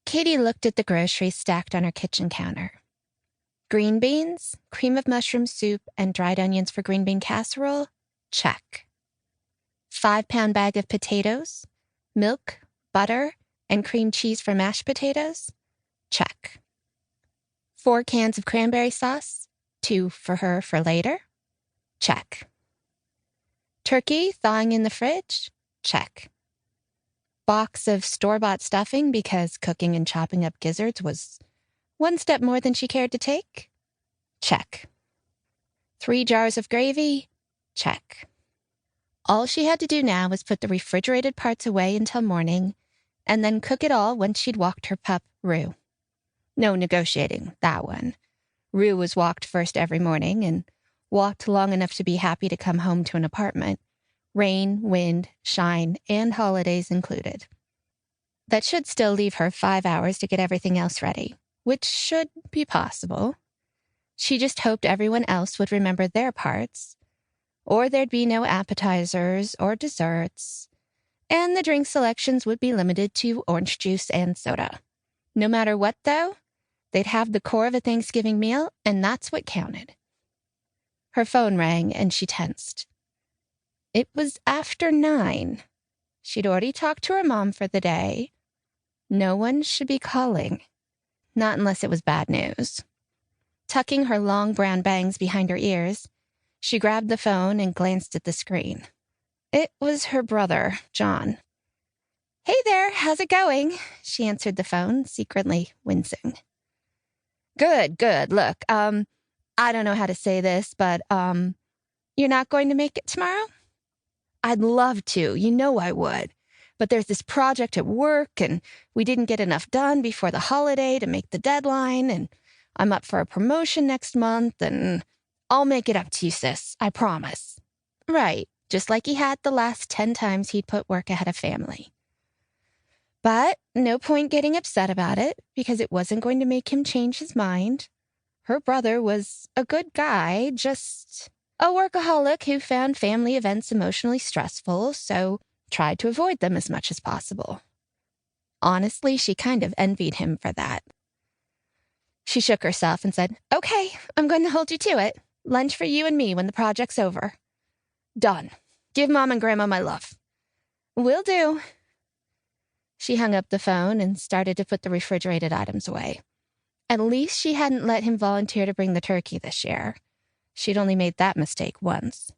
Katie looked at the groceries stacked on her kitchen counter. Green beans, cream of mushroom soup, and dried onions for green bean casserole? Check. 5-pound bag of potatoes, milk, butter, and cream cheese for mashed potatoes? Check. 4 cans of cranberry sauce, 2 for her for later? Check. Turkey thawing in the fridge? Check. Box of store-bought stuffing because cooking and chopping up gizzards was one step more than she cared to take? Check. 3 jars of gravy? Check. All she had to do now was put the refrigerated parts away until morning, and then cook it all once she'd walked her pup, Rue. No negotiating, that one. Rue was walked first every morning and walked long enough to be happy to come home to an apartment, rain, wind, shine, and holidays included. That should still leave her 5 hours to get everything else ready, which should be possible. She just hoped everyone else would remember their parts, or there'd be no appetizers or desserts, and the drink selections would be limited to orange juice and soda. No matter what, though, they'd have the core of a Thanksgiving meal, and that's what counted. Her phone rang, and she tensed. It was after 9. She'd already talked to her mom for the day. No one should be calling. Not unless it was bad news. Tucking her long brown bangs behind her ears, she grabbed the phone and glanced at the screen. It was her brother, John. "Hey there, how's it going?" She answered the phone, secretly wincing. Good. Look, I don't know how to say this, but, you're not going to make it tomorrow? I'd love to, you know I would. But there's this project at work, and we didn't get enough done before the holiday to make the deadline, and I'm up for a promotion next month, and I'll make it up to you, sis, I promise. Right, just like he had the last 10 times he'd put work ahead of family. But no point getting upset about it, because it wasn't going to make him change his mind. Her brother was a good guy, just a workaholic who found family events emotionally stressful, so tried to avoid them as much as possible. Honestly, she kind of envied him for that. She shook herself and said, "Okay, I'm going to hold you to it. Lunch for you and me when the project's over." "Done. Give Mom and Grandma my love." "Will do." She hung up the phone and started to put the refrigerated items away. At least she hadn't let him volunteer to bring the turkey this year. She'd only made that mistake once.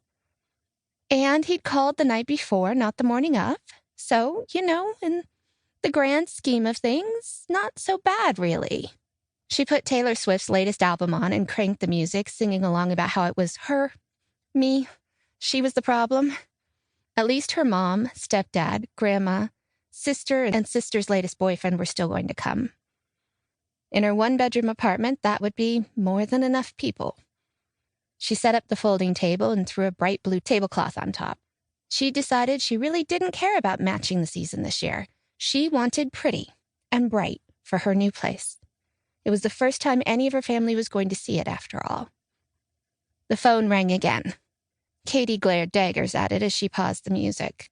And he'd called the night before, not the morning of. So, in the grand scheme of things, not so bad, really. She put Taylor Swift's latest album on and cranked the music, singing along about how it was her, me, she was the problem. At least her mom, stepdad, grandma, sister, and sister's latest boyfriend were still going to come. In her 1-bedroom apartment, that would be more than enough people. She set up the folding table and threw a bright blue tablecloth on top. She decided she really didn't care about matching the season this year. She wanted pretty and bright for her new place. It was the first time any of her family was going to see it, after all. The phone rang again. Katie glared daggers at it as she paused the music.